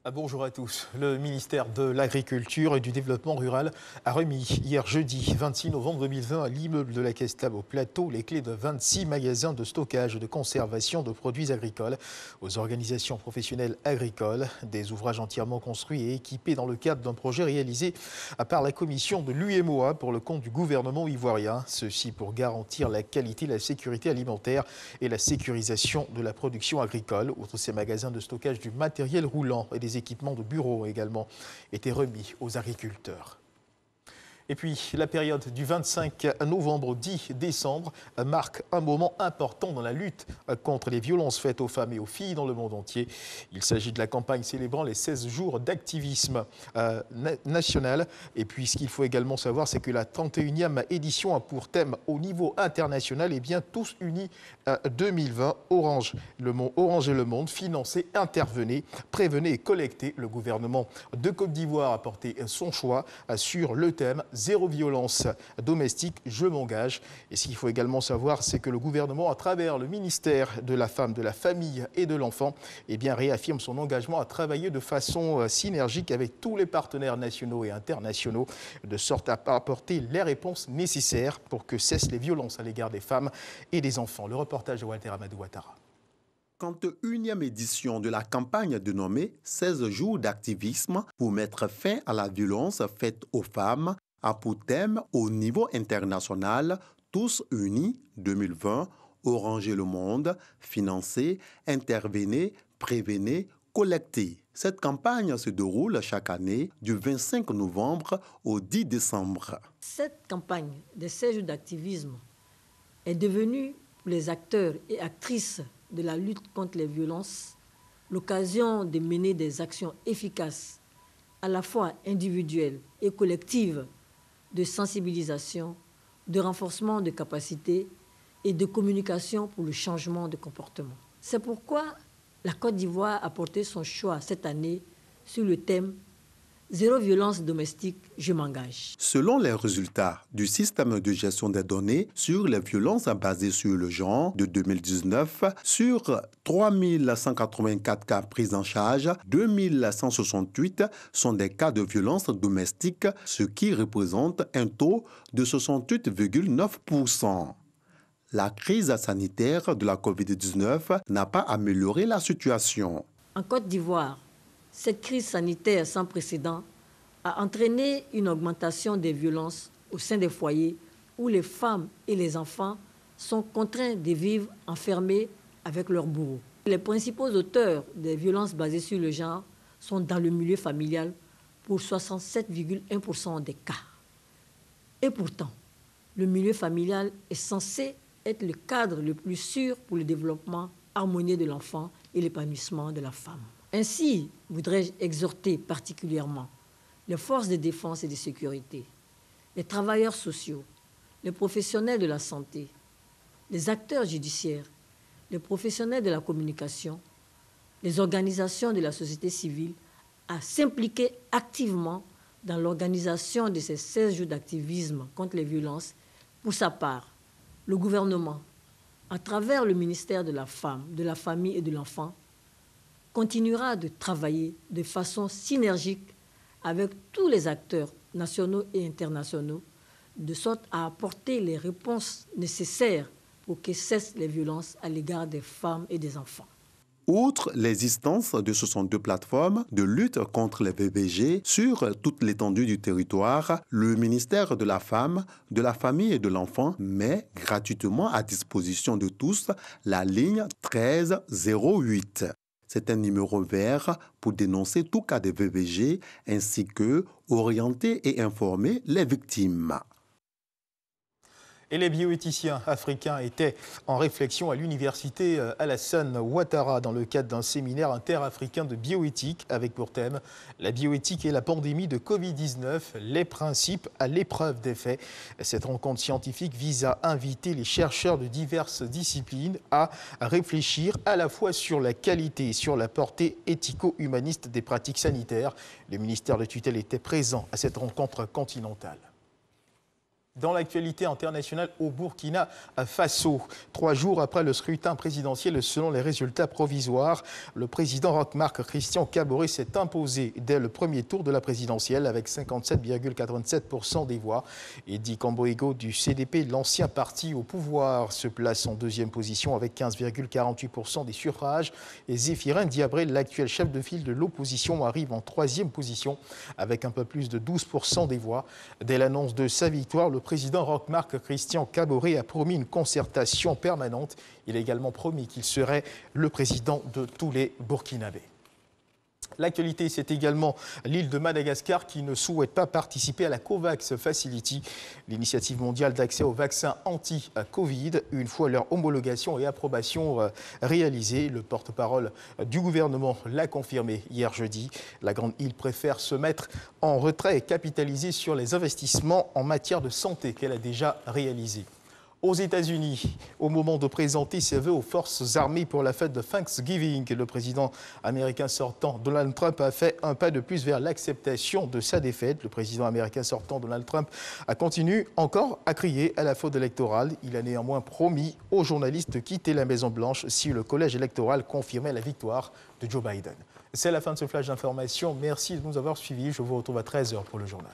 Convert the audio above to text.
Bonjour à tous. Le ministère de l'Agriculture et du Développement rural a remis hier jeudi 26 novembre 2020 à l'immeuble de la Caisse Tab au Plateau les clés de 26 magasins de stockage et de conservation de produits agricoles aux organisations professionnelles agricoles. Des ouvrages entièrement construits et équipés dans le cadre d'un projet réalisé par la commission de l'UMOA pour le compte du gouvernement ivoirien. Ceci pour garantir la qualité, la sécurité alimentaire et la sécurisation de la production agricole. Outre ces magasins de stockage du matériel roulant et des équipements de bureaux ont également été remis aux agriculteurs. Et puis, la période du 25 novembre au 10 décembre marque un moment important dans la lutte contre les violences faites aux femmes et aux filles dans le monde entier. Il s'agit de la campagne célébrant les 16 jours d'activisme national. Et puis, ce qu'il faut également savoir, c'est que la 31e édition a pour thème au niveau international, et bien tous unis 2020, Orange et le monde, financez, intervenez, prévenez et collectez. Le gouvernement de Côte d'Ivoire a porté son choix sur le thème Zéro violence domestique, je m'engage. Et ce qu'il faut également savoir, c'est que le gouvernement, à travers le ministère de la Femme, de la Famille et de l'Enfant, réaffirme son engagement à travailler de façon synergique avec tous les partenaires nationaux et internationaux, de sorte à apporter les réponses nécessaires pour que cessent les violences à l'égard des femmes et des enfants. Le reportage de Walter Amadou Ouattara. 51e édition de la campagne dénommée 16 jours d'activisme pour mettre fin à la violence faite aux femmes a pour thème au niveau international Tous unis 2020, Oranger le monde, financer, intervenez, prévenez, collecter. Cette campagne se déroule chaque année du 25 novembre au 10 décembre. Cette campagne des 16 jours d'activisme est devenue pour les acteurs et actrices de la lutte contre les violences l'occasion de mener des actions efficaces, à la fois individuelles et collectives, de sensibilisation, de renforcement de capacités et de communication pour le changement de comportement. C'est pourquoi la Côte d'Ivoire a porté son choix cette année sur le thème « Zéro violence domestique, je m'engage ». Selon les résultats du système de gestion des données sur les violences basées sur le genre de 2019, sur 3184 cas pris en charge, 2168 sont des cas de violence domestique, ce qui représente un taux de 68,9%. La crise sanitaire de la COVID-19 n'a pas amélioré la situation. En Côte d'Ivoire, cette crise sanitaire sans précédent a entraîné une augmentation des violences au sein des foyers où les femmes et les enfants sont contraints de vivre enfermés avec leurs bourreaux. Les principaux auteurs des violences basées sur le genre sont dans le milieu familial pour 67,1% des cas. Et pourtant, le milieu familial est censé être le cadre le plus sûr pour le développement harmonieux de l'enfant et l'épanouissement de la femme. Ainsi, voudrais-je exhorter particulièrement les forces de défense et de sécurité, les travailleurs sociaux, les professionnels de la santé, les acteurs judiciaires, les professionnels de la communication, les organisations de la société civile à s'impliquer activement dans l'organisation de ces 16 jours d'activisme contre les violences. Pour sa part, le gouvernement, à travers le ministère de la Femme, de la Famille et de l'Enfant, continuera de travailler de façon synergique avec tous les acteurs nationaux et internationaux, de sorte à apporter les réponses nécessaires pour que cessent les violences à l'égard des femmes et des enfants. Outre l'existence de 62 plateformes de lutte contre les VBG sur toute l'étendue du territoire, le ministère de la Femme, de la Famille et de l'Enfant met gratuitement à disposition de tous la ligne 1308. C'est un numéro vert pour dénoncer tout cas de VBG ainsi que orienter et informer les victimes. Et les bioéthiciens africains étaient en réflexion à l'université Alassane Ouattara dans le cadre d'un séminaire interafricain de bioéthique avec pour thème la bioéthique et la pandémie de Covid-19, les principes à l'épreuve des faits. Cette rencontre scientifique vise à inviter les chercheurs de diverses disciplines à réfléchir à la fois sur la qualité et sur la portée éthico-humaniste des pratiques sanitaires. Le ministère de tutelle était présent à cette rencontre continentale. Dans l'actualité internationale au Burkina Faso, 3 jours après le scrutin présidentiel, selon les résultats provisoires, le président Roch-Marc Christian Kaboré s'est imposé dès le premier tour de la présidentielle avec 57,87% des voix. Edi Kamboego du CDP, l'ancien parti au pouvoir, se place en deuxième position avec 15,48% des suffrages. Et Zéphirin Diabré, l'actuel chef de file de l'opposition, arrive en troisième position avec un peu plus de 12% des voix. Dès l'annonce de sa victoire, le président Roch-Marc Christian Kaboré a promis une concertation permanente. Il a également promis qu'il serait le président de tous les Burkinabés. L'actualité, c'est également l'île de Madagascar qui ne souhaite pas participer à la COVAX Facility, l'initiative mondiale d'accès aux vaccins anti-Covid, une fois leur homologation et approbation réalisées. Le porte-parole du gouvernement l'a confirmé hier jeudi. La grande île préfère se mettre en retrait et capitaliser sur les investissements en matière de santé qu'elle a déjà réalisés. Aux États-Unis, au moment de présenter ses vœux aux forces armées pour la fête de Thanksgiving, le président américain sortant Donald Trump a fait un pas de plus vers l'acceptation de sa défaite. Le président américain sortant Donald Trump a continué encore à crier à la fraude électorale. Il a néanmoins promis aux journalistes de quitter la Maison-Blanche si le collège électoral confirmait la victoire de Joe Biden. C'est la fin de ce flash d'information. Merci de nous avoir suivis. Je vous retrouve à 13h pour le journal.